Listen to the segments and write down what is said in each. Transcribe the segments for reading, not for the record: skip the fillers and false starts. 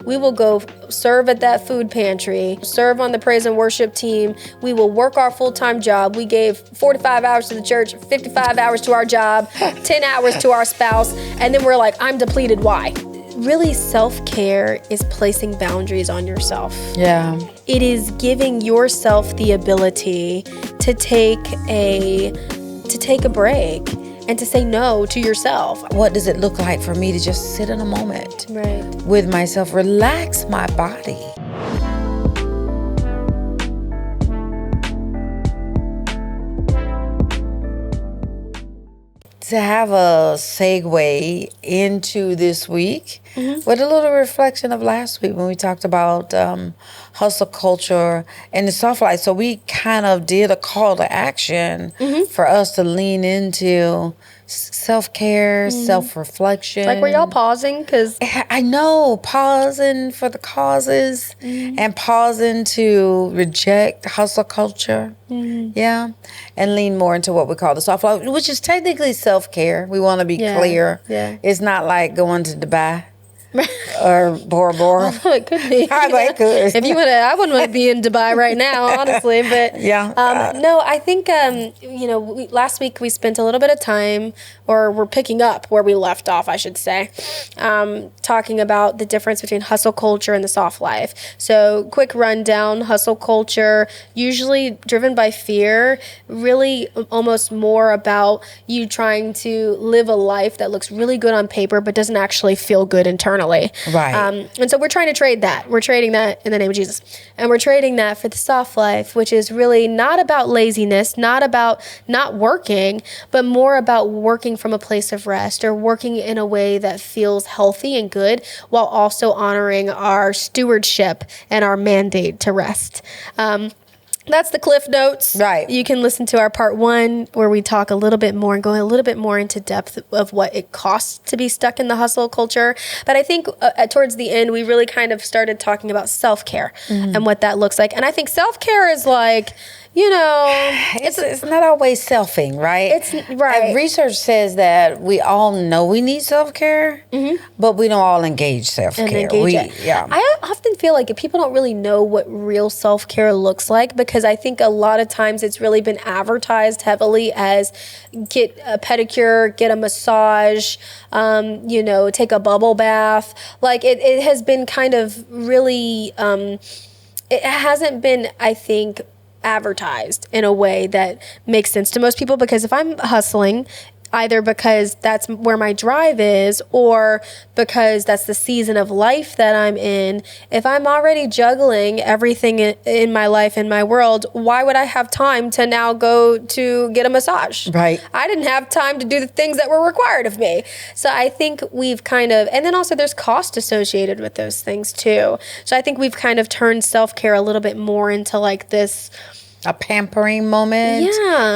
We will go serve at that food pantry, serve on the praise and worship team. We will work our full-time job. We gave 45 hours to the church, 55 hours to our job, 10 hours to our spouse, and then we're like, I'm depleted. Why? Really, self-care is placing boundaries on yourself. Yeah. It is giving yourself the ability to take a break and to say no to yourself. What does it look like for me to just sit in a moment with myself, relax my body? To have a segue into this week with a little reflection of last week when we talked about hustle culture and the soft life. So we kind of did a call to action for us to lean into self-care, self-reflection. Like, were y'all pausing? Because I know, pausing for the causes and pausing to reject hustle culture. Yeah. And lean more into what we call the soft life, which is technically self-care. We want to be clear. Yeah. It's not like going to Dubai or Bora Bora. Although it could be. It could. If you want to, I wouldn't want to be in Dubai right now, honestly. But no, I think last week we spent a little bit of time, or we're picking up where we left off, I should say, talking about the difference between hustle culture and the soft life. So, quick rundown: hustle culture, usually driven by fear, really almost more about you trying to live a life that looks really good on paper but doesn't actually feel good internally. Right. And so we're trying to trade that. We're trading that in the name of Jesus. And we're trading that for the soft life, which is really not about laziness, not about not working, but more about working from a place of rest, or working in a way that feels healthy and good while also honoring our stewardship and our mandate to rest. That's the Cliff Notes. Right. You can listen to our part 1 where we talk a little bit more and go a little bit more into depth of what it costs to be stuck in the hustle culture. But I think towards the end, we really kind of started talking about self-care and what that looks like. And I think self-care is like, it's not always selfing, right? It's right. And research says that we all know we need self-care, but we don't all engage self-care. I often feel like people don't really know what real self-care looks like, because I think a lot of times it's really been advertised heavily as get a pedicure, get a massage, take a bubble bath. Like it has been kind of really, it hasn't been, I think, advertised in a way that makes sense to most people. Because if I'm hustling, either because that's where my drive is, or because that's the season of life that I'm in, if I'm already juggling everything in my life, in my world, why would I have time to now go to get a massage? Right. I didn't have time to do the things that were required of me. So I think we've kind of, and then also there's cost associated with those things too. So I think we've kind of turned self-care a little bit more into like this, a pampering moment,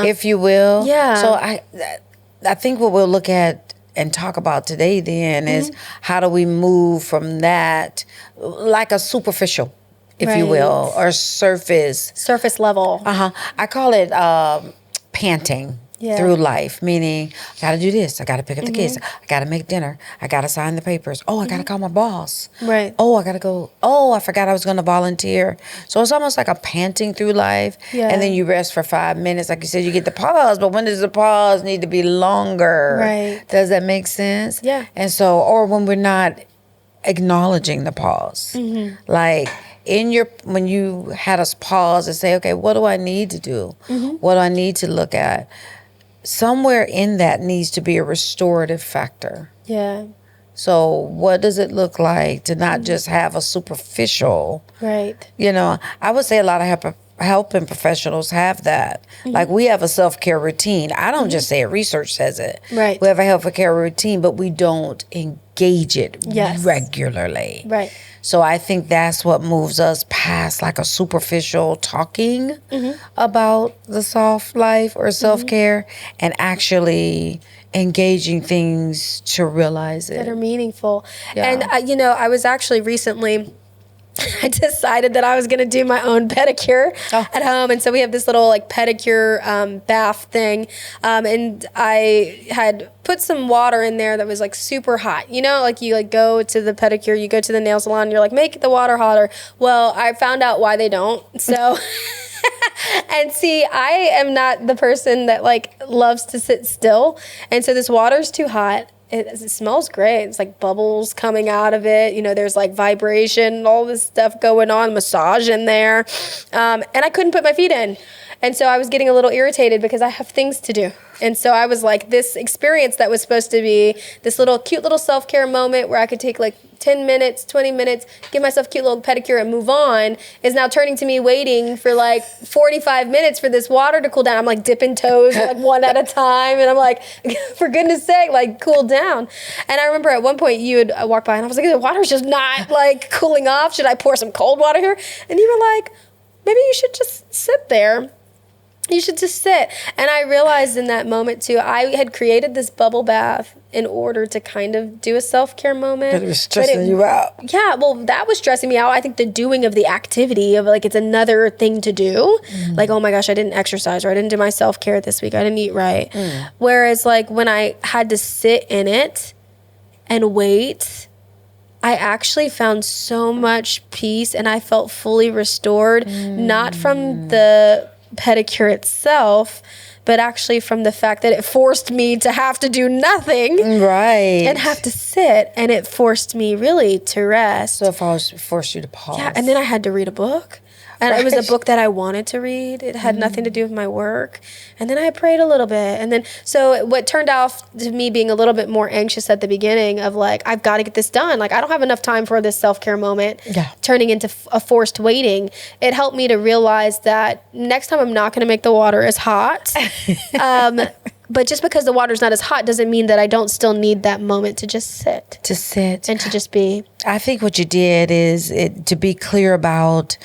if you will. Yeah. So I think what we'll look at and talk about today then is how do we move from that, like a superficial, if you will, or surface level. I call it panting through life, meaning I got to do this, I got to pick up the kids, I got to make dinner, I got to sign the papers, I got to call my boss, right? I got to go, I forgot I was going to volunteer. So it's almost like a panting through life, and then you rest for 5 minutes, like you said, you get the pause, but when does the pause need to be longer? Right. Does that make sense? Yeah. And so, or when we're not acknowledging the pause, like when you had us pause and say, okay, what do I need to do? What do I need to look at? Somewhere in that needs to be a restorative factor. Yeah. So what does it look like to not just have a superficial, right? I would say a lot of helping professionals have that. Like we have a self-care routine. I don't just say it, research says it. Right. We have a health-care routine, but we don't engage it regularly. Right. So I think that's what moves us past like a superficial talking about the soft life or self-care and actually engaging things to realize it. That are meaningful. Yeah. And, I was actually recently I decided that I was going to do my own pedicure at home. And so we have this little like pedicure bath thing. And I had put some water in there that was like super hot. You know, like you like go to the pedicure, you go to the nail salon, you're like, make the water hotter. Well, I found out why they don't. So... And see, I am not the person that like loves to sit still. And so this water's too hot. It smells great. It's like bubbles coming out of it. You know, there's like vibration, all this stuff going on, massage in there. And I couldn't put my feet in. And so I was getting a little irritated because I have things to do. And so I was like, this experience that was supposed to be this little cute little self-care moment where I could take like 10 minutes, 20 minutes, give myself a cute little pedicure and move on is now turning to me waiting for like 45 minutes for this water to cool down. I'm like dipping toes like one at a time. And I'm like, for goodness sake, like cool down. And I remember at one point you would walk by and I was like, the water's just not like cooling off. Should I pour some cold water here? And you were like, maybe you should just sit there. You should just sit. And I realized in that moment too, I had created this bubble bath in order to kind of do a self-care moment. But it was stressing you out. Yeah, well, that was stressing me out. I think the doing of the activity of like, it's another thing to do. Like, oh my gosh, I didn't exercise or I didn't do my self-care this week. I didn't eat right. Whereas like when I had to sit in it and wait, I actually found so much peace and I felt fully restored, not from the pedicure itself, but actually from the fact that it forced me to have to do nothing, right, and have to sit, and it forced me really to rest. So it forced you to pause. Yeah, and then I had to read a book. And it was a book that I wanted to read. It had nothing to do with my work. And then I prayed a little bit. And then, so what turned out to me being a little bit more anxious at the beginning of like, I've got to get this done. Like, I don't have enough time for this self-care moment. Yeah. Turning into a forced waiting. It helped me to realize that next time I'm not going to make the water as hot. But just because the water's not as hot doesn't mean that I don't still need that moment to just sit. To sit. And to just be. I think what you did is to be clear about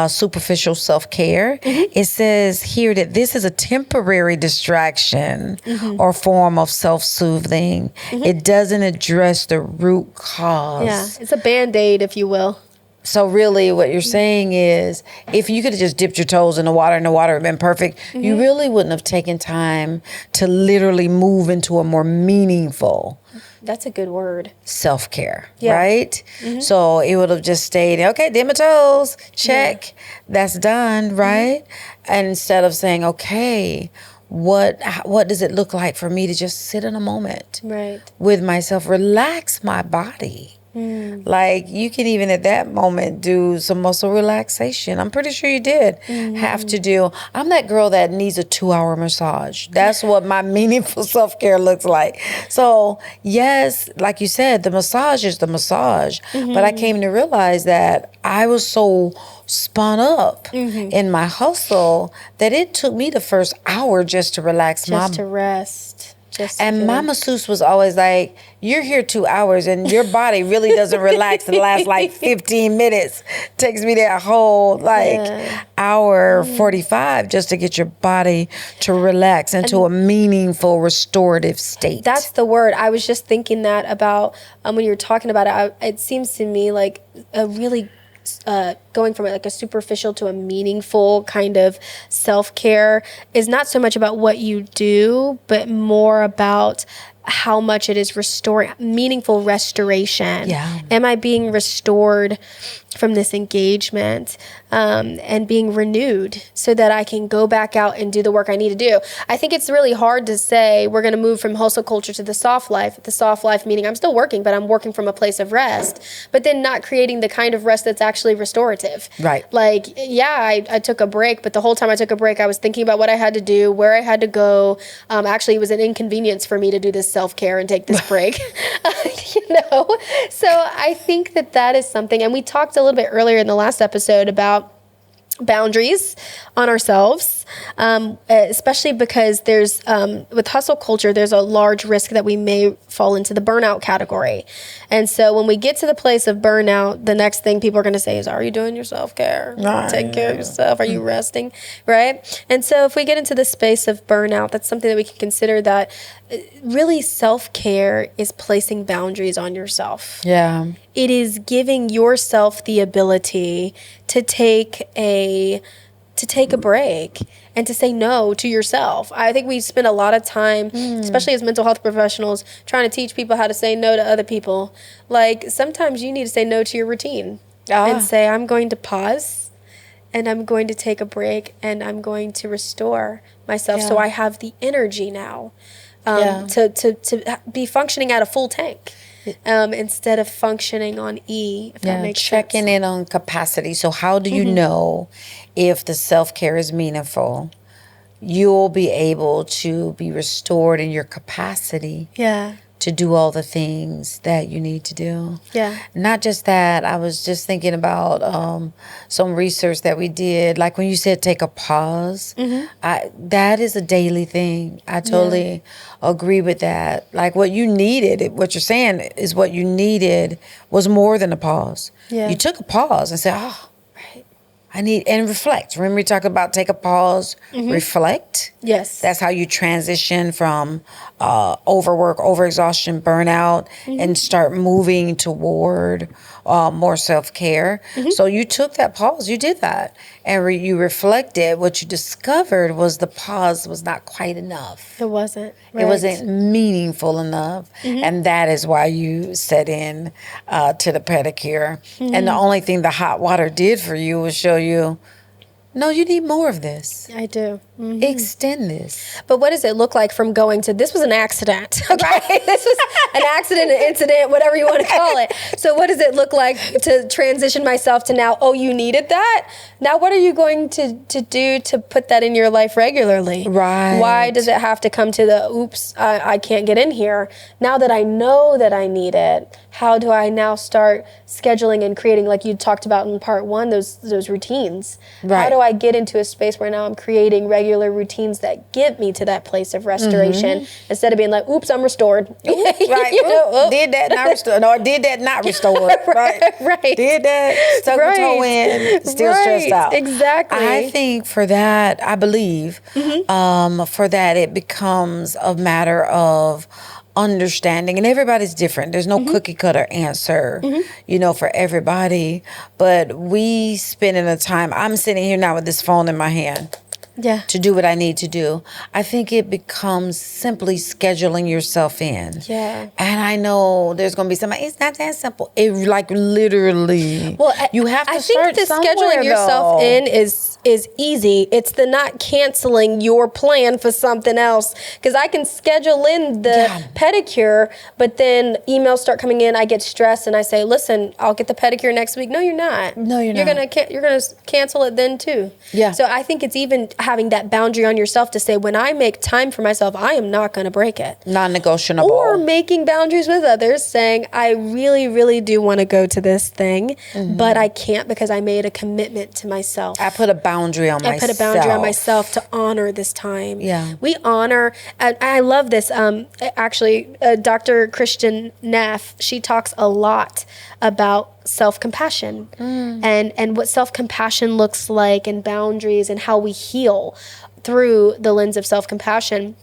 superficial self-care. It says here that this is a temporary distraction or form of self-soothing. It doesn't address the root cause. Yeah, it's a Band-Aid, if you will. So really what you're saying is if you could have just dipped your toes in the water and the water had been perfect, you really wouldn't have taken time to literally move into a more meaningful, that's a good word, self-care, right? So it would have just stayed, okay, dip my toes, check, that's done, right? And instead of saying, okay, what does it look like for me to just sit in a moment with myself, relax my body? Like you can even at that moment do some muscle relaxation. I'm pretty sure you did have to do. I'm that girl that needs a 2-hour massage. That's what my meaningful self-care looks like. So yes, like you said, the massage is the massage. But I came to realize that I was so spun up in my hustle that it took me the first hour just to relax just to rest. And my masseuse was always like, you're here 2 hours and your body really doesn't relax the last like 15 minutes. Takes me that whole hour 45 just to get your body to relax into a meaningful restorative state. That's the word. I was just thinking that about when you were talking about it. It seems to me like a really going from like a superficial to a meaningful kind of self-care is not so much about what you do, but more about how much it is restoring, meaningful restoration. Yeah. Am I being restored from this engagement and being renewed so that I can go back out and do the work I need to do? I think it's really hard to say we're going to move from hustle culture to the soft life. The soft life meaning I'm still working, but I'm working from a place of rest, but then not creating the kind of rest that's actually restorative. Right. Like, yeah, I took a break, but the whole time I took a break, I was thinking about what I had to do, where I had to go. Actually, it was an inconvenience for me to do this self-care and take this break, So I think that is something, and we talked a little bit earlier in the last episode about boundaries on ourselves. especially because there's, with hustle culture, there's a large risk that we may fall into the burnout category. And so when we get to the place of burnout, the next thing people are going to say is, are you doing your self-care? Taking care of yourself? Are you resting? Right? And so if we get into the space of burnout, that's something that we can consider, that really self-care is placing boundaries on yourself. Yeah. It is giving yourself the ability to take a break and to say no to yourself. I think we spend a lot of time, especially as mental health professionals, trying to teach people how to say no to other people. Like, sometimes you need to say no to your routine and say, I'm going to pause and I'm going to take a break and I'm going to restore myself so I have the energy now to be functioning at a full tank. Instead of functioning on E, if that makes sense. Checking in on capacity. So how do you know if the self-care is meaningful? You'll be able to be restored in your capacity to do all the things that you need to do. Yeah. Not just that. I was just thinking about some research that we did. Like when you said take a pause, that is a daily thing. I totally agree with that. Like what you needed, what you're saying is what you needed was more than a pause. Yeah. You took a pause and said, I need, and reflect. Remember we talked about take a pause, reflect. Yes. That's how you transition from overwork, overexhaustion, burnout, and start moving toward more self-care. So you took that pause, you did that, and you reflected. What you discovered was the pause was not quite enough. It wasn't. It wasn't meaningful enough. And that is why you set in to the pedicure. And the only thing the hot water did for you was show you, no, you need more of this. I do. Extend this. But what does it look like from going to, this was an accident, okay? This was an accident, an incident, whatever you want to call it. So what does it look like to transition myself to now, oh, you needed that? Now what are you going to do to put that in your life regularly? Right. Why does it have to come to the, oops, I can't get in here? Now that I know that I need it, how do I now start scheduling and creating, like you talked about in part one, those routines? Right. How do I get into a space where now I'm creating regular routines that get me to that place of restoration instead of being like, oops, I'm restored. Right. Did that, not restored. No, did that, not restored. Right. Did that, stuck my toe in, still stressed out. Exactly. I think for that, I believe, for that it becomes a matter of understanding, and everybody's different. There's no cookie cutter answer, for everybody. But we spend in a time, I'm sitting here now with this phone in my hand. Yeah. To do what I need to do. I think it becomes simply scheduling yourself in. Yeah. And I know there's going to be somebody, it's not that simple. It like literally. Well, you have to start the somewhere, scheduling yourself though. in is easy. It's the not canceling your plan for something else. Because I can schedule in the pedicure, but then emails start coming in. I get stressed and I say, listen, I'll get the pedicure next week. No, you're not. No, you're not. You're gonna cancel it then too. Yeah. So I think it's even having that boundary on yourself to say, when I make time for myself, I am not going to break it. Non-negotiable. Or making boundaries with others, saying, I really, really do want to go to this thing, but I can't because I made a commitment to myself. I put a boundary on myself. I put a boundary on myself to honor this time. Yeah. We honor, and I love this. Actually, Dr. Christian Neff, she talks a lot about self-compassion and what self-compassion looks like, and boundaries, and how we heal through the lens of self-compassion.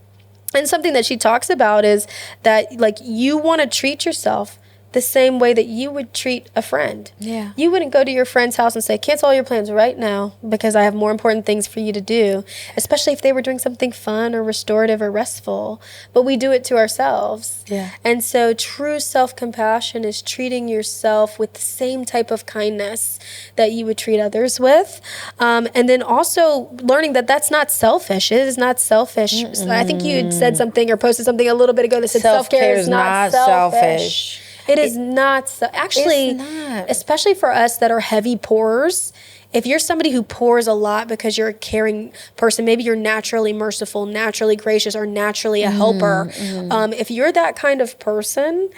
And something that she talks about is that, like, you want to treat yourself the same way that you would treat a friend. Yeah. You wouldn't go to your friend's house and say, cancel all your plans right now because I have more important things for you to do, especially if they were doing something fun or restorative or restful. But we do it to ourselves. Yeah. And so true self-compassion is treating yourself with the same type of kindness that you would treat others with. And then also learning that that's not selfish. It is not selfish. I think you had said something or posted something a little bit ago that said self-care is not selfish. It is not. Actually, it's not. Especially for us that are heavy pourers, if you're somebody who pours a lot because you're a caring person, maybe you're naturally merciful, naturally gracious, or naturally a helper. If you're that kind of person,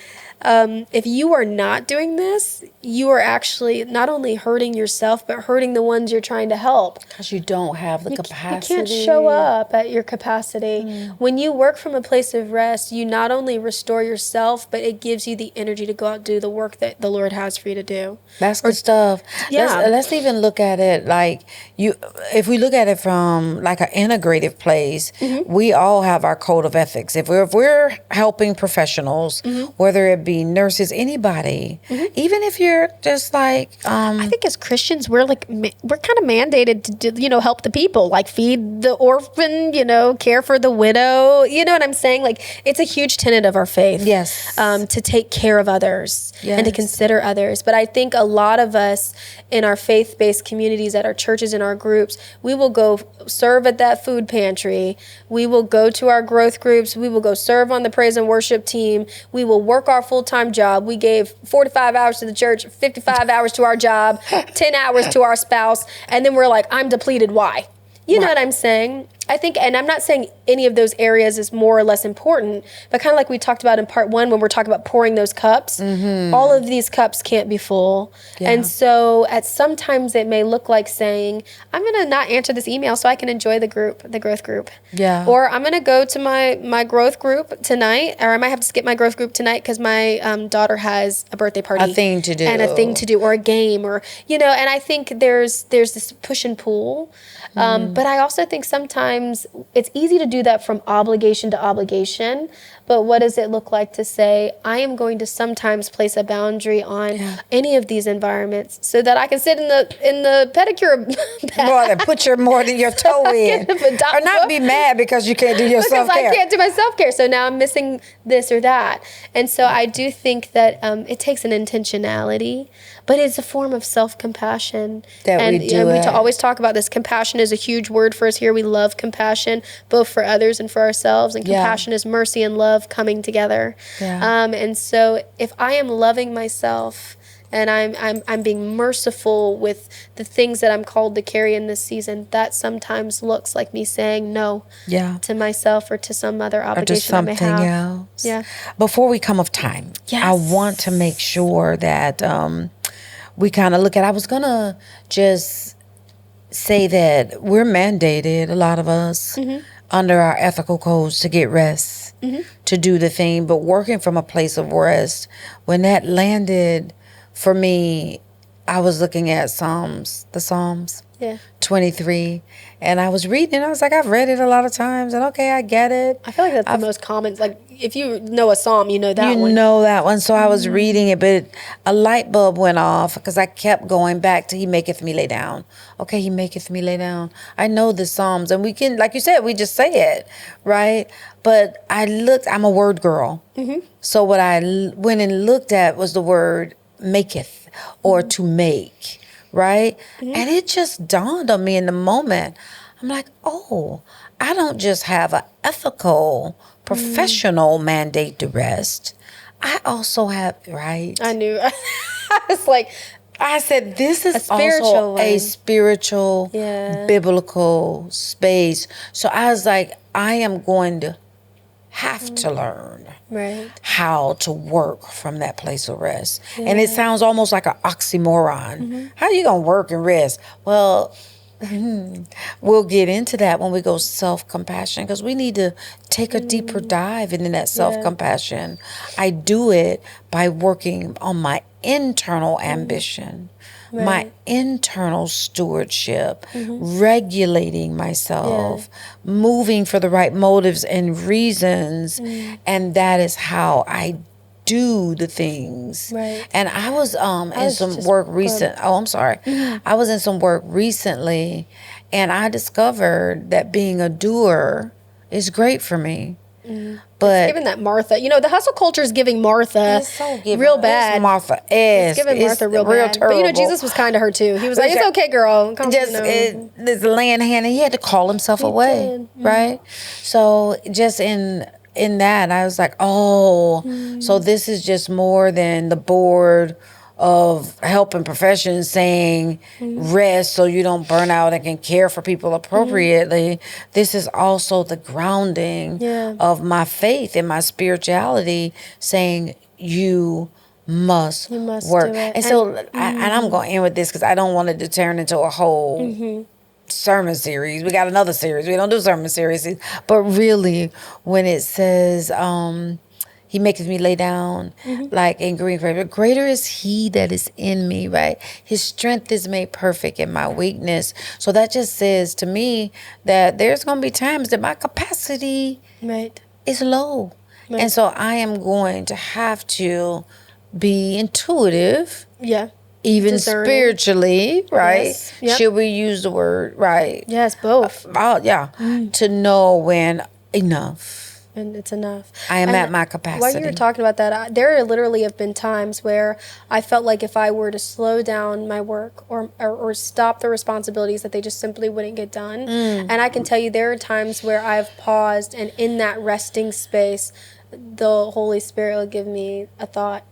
if you are not doing this, you are actually not only hurting yourself, but hurting the ones you're trying to help. Because you don't have the capacity. You can't show up at your capacity. When you work from a place of rest, you not only restore yourself, but it gives you the energy to go out and do the work that the Lord has for you to do. That's good stuff. Yeah. Let's even look at it like if we look at it from like an integrative place, we all have our code of ethics. If we're helping professionals, whether it be nurses, anybody, even if you're just like I think as Christians, we're kind of mandated to do, help the people, like feed the orphan, care for the widow. You know what I'm saying? Like, it's a huge tenet of our faith. Yes. To take care of others and to Yes. consider others. But I think a lot of us in our faith-based communities, at our churches, in our groups, we will go serve at that food pantry. We will go to our growth groups. We will go serve on the praise and worship team. We will work our full-time job. We gave 45 hours to the church, 55 hours to our job, 10 hours to our spouse. And then we're like, I'm depleted. Why? You know what I'm saying? I think, and I'm not saying any of those areas is more or less important, but kind of like we talked about in part one when we're talking about pouring those cups, all of these cups can't be full. Yeah. And so sometimes it may look like saying, I'm going to not answer this email so I can enjoy the growth group. Yeah. Or I'm going to go to my growth group tonight, or I might have to skip my growth group tonight because my daughter has a birthday party. A thing to do. And a thing to do, or a game, or, and I think there's this push and pull. But I also think sometimes it's easy to do that from obligation to obligation. But what does it look like to say, I am going to sometimes place a boundary on any of these environments so that I can sit in the pedicure bag. Put more than your toe in. Or not be mad because you can't do your self-care. Because I can't do my self-care. So now I'm missing this or that. And so I do think that it takes an intentionality, but it's a form of self-compassion. We always talk about this. Compassion is a huge word for us here. We love compassion, both for others and for ourselves. And compassion is mercy and love coming together. Yeah. And so if I am loving myself and I'm being merciful with the things that I'm called to carry in this season, that sometimes looks like me saying no to myself or to some other obligation I may have. Or to something else. Yeah. Before we come off time, Yes. I want to make sure that we kind of look at, I was going to just say that we're mandated, a lot of us, under our ethical codes to get rest, to do the thing, but working from a place of rest. When that landed for me, I was looking at the Psalms, 23, and I was reading, I was like, I've read it a lot of times, and okay, I get it. I feel like that's the most common, like, if you know a psalm, you know that one. You know that one. So I was reading it, but a light bulb went off because I kept going back to He maketh me lay down. Okay, He maketh me lay down. I know the Psalms, and we can, like you said, we just say it, right? But I'm a word girl. So what I went and looked at was the word maketh, or to make, right? And it just dawned on me in the moment. I'm like, oh, I don't just have an ethical, professional mandate to rest. I also have, right? I knew. I was like, I said, this is spiritual also one. a spiritual, biblical space. So I was like, I am going to have to learn how to work from that place of rest. And it sounds almost like an oxymoron. How are you going to work and rest? Well, we'll get into that when we go self-compassion, because we need to take a deeper dive into that self-compassion. I do it by working on my internal ambition, my internal stewardship, regulating myself, moving for the right motives and reasons. And that is how I do the things. And I was in some work I was in some work recently, and I discovered that being a doer is great for me. But it's giving that Martha. The hustle culture is giving Martha real bad. It's Martha. It's giving Martha real bad. Terrible. But Jesus was kind to her too. He was like, "It's okay, girl." This laying hand, and he had to call himself away, right? So just in that, I was like, so this is just more than the board of health and professions saying rest so you don't burn out and can care for people appropriately. This is also the grounding of my faith and my spirituality, saying you must work. do it. And so, and I'm going to end with this because I don't want it to turn into a whole sermon series. We got another series. We don't do sermon series. But really, when it says, he maketh me lay down like in green grass. But greater is he that is in me, right? His strength is made perfect in my weakness. So that just says to me that there's going to be times that my capacity is low. Right. And so I am going to have to be intuitive. Yeah. Even discerning. Spiritually, right? Yes. Yep. Should we use the word, right? Yes, both. To know when enough. And it's enough. I am at my capacity. While you were talking about that, there literally have been times where I felt like if I were to slow down my work or stop the responsibilities, that they just simply wouldn't get done. And I can tell you there are times where I've paused, and in that resting space, the Holy Spirit will give me a thought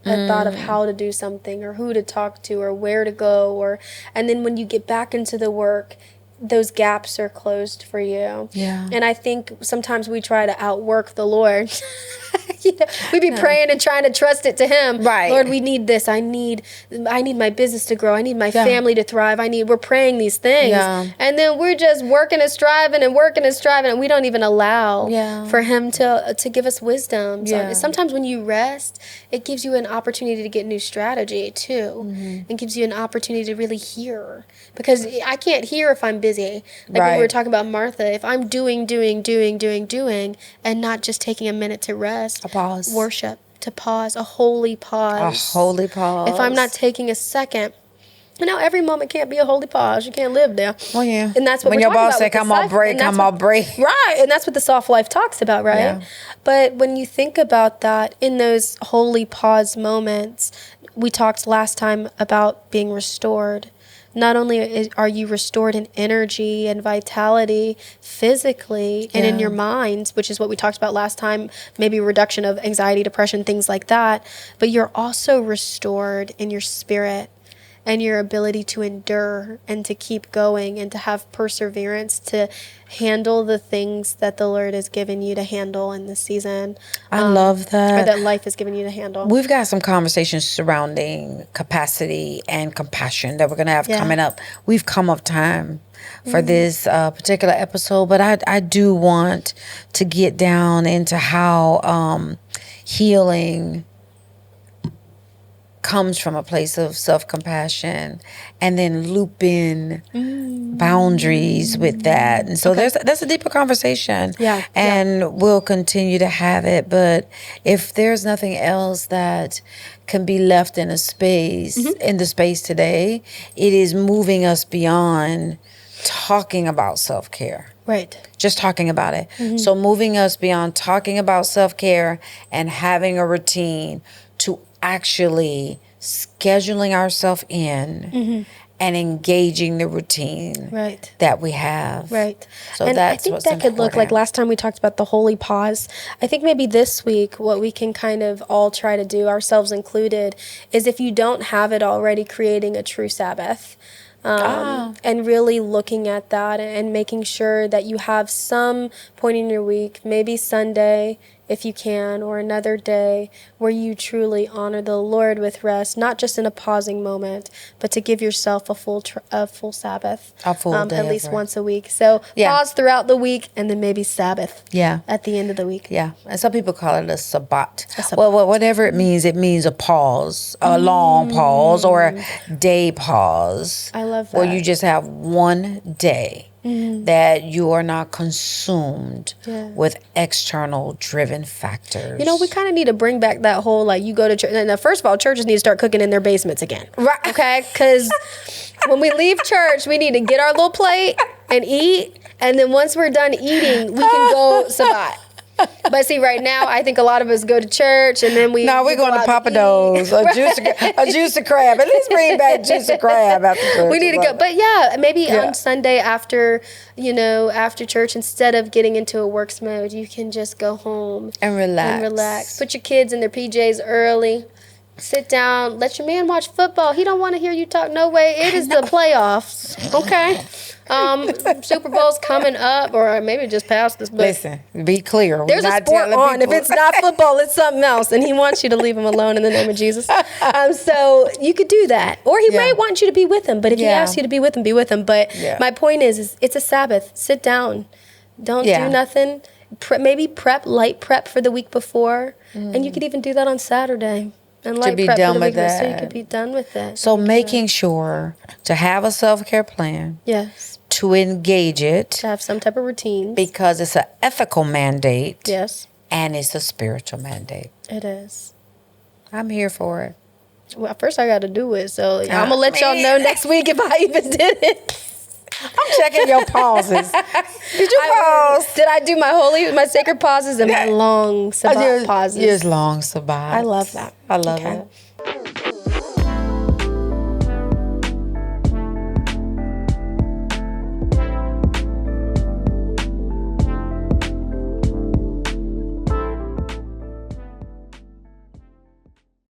of how to do something or who to talk to or where to go. And then when you get back into the work, those gaps are closed for you. Yeah. And I think sometimes we try to outwork the Lord. We'd be praying and trying to trust it to him. Right. Lord, we need this. I need my business to grow. I need my family to thrive. We're praying these things. Yeah. And then we're just working and striving and we don't even allow for him to give us wisdom. So sometimes when you rest, it gives you an opportunity to get new strategy too. And gives you an opportunity to really hear. Because I can't hear if I'm busy. Like when we were talking about Martha, if I'm doing, and not just taking a minute to rest. A pause. Worship, to pause, a holy pause. A holy pause. If I'm not taking a second. Every moment can't be a holy pause. You can't live there. Well, yeah. And that's what when we're talking about. When your boss say, come on break. Right. And that's what the soft life talks about, right? Yeah. But when you think about that, in those holy pause moments, we talked last time about being restored. Not only are you restored in energy and vitality physically and in your mind, which is what we talked about last time, maybe reduction of anxiety, depression, things like that, but you're also restored in your spirit and your ability to endure and to keep going and to have perseverance to handle the things that the Lord has given you to handle in this season. I love that. Or that life has given you to handle. We've got some conversations surrounding capacity and compassion that we're going to have coming up. We've come up time for this particular episode, but I do want to get down into how healing comes from a place of self-compassion and then loop in boundaries with that. And so that's a deeper conversation. And we'll continue to have it. But if there's nothing else that can be left in a space, in the space today, it is moving us beyond talking about self-care. Right. Just talking about it. So moving us beyond talking about self-care and having a routine to actually scheduling ourselves in and engaging the routine that we have. Right. So and that's I think that could look like last time we talked about the holy pause. I think maybe this week what we can kind of all try to do, ourselves included, is if you don't have it already, creating a true Sabbath. And really looking at that and making sure that you have some point in your week, maybe Sunday, if you can, or another day where you truly honor the Lord with rest, not just in a pausing moment, but to give yourself a full Sabbath, a full day at least once a week. So pause throughout the week, and then maybe Sabbath. At the end of the week. And some people call it a Sabbat. Well, whatever it means a pause, a long pause, or a day pause. I love that. Where you just have one day. That you are not consumed with external driven factors. We kind of need to bring back that whole, you go to church. And first of all, churches need to start cooking in their basements again. Right. Okay? Because when we leave church, we need to get our little plate and eat. And then once we're done eating, we can go Sabbat. But see, right now, I think a lot of us go to church and then we're going to Papa Do's, a juice of crab. At least bring back juice of crab after church. We need to go. But maybe on Sunday after church, instead of getting into a works mode, you can just go home and relax. Put your kids in their PJs early. Sit down. Let your man watch football. He don't want to hear you talk. No way. It is the playoffs. Okay. Super Bowl's coming up, or maybe just past this. But Listen, be clear. We're there's a not sport telling on. If people. it's not football, it's something else, and he wants you to leave him alone in the name of Jesus. So you could do that, or he might want you to be with him. But if he asks you to be with him, be with him. But my point is it's a Sabbath. Sit down. Don't do nothing. Maybe light prep for the week before, and you could even do that on Saturday. And light prep for the week before, so you could be done with it. So making sure to have a self-care plan. Yes. To engage it. To have some type of routine. Because it's an ethical mandate. Yes. And it's a spiritual mandate. It is. I'm here for it. Well, first I got to do it, so I'm going to let y'all know next week if I even did it. I'm checking your pauses. Did you pause? Did I do my sacred pauses and my long Sabbath pauses? Yours long Sabbath. I love that. I love it.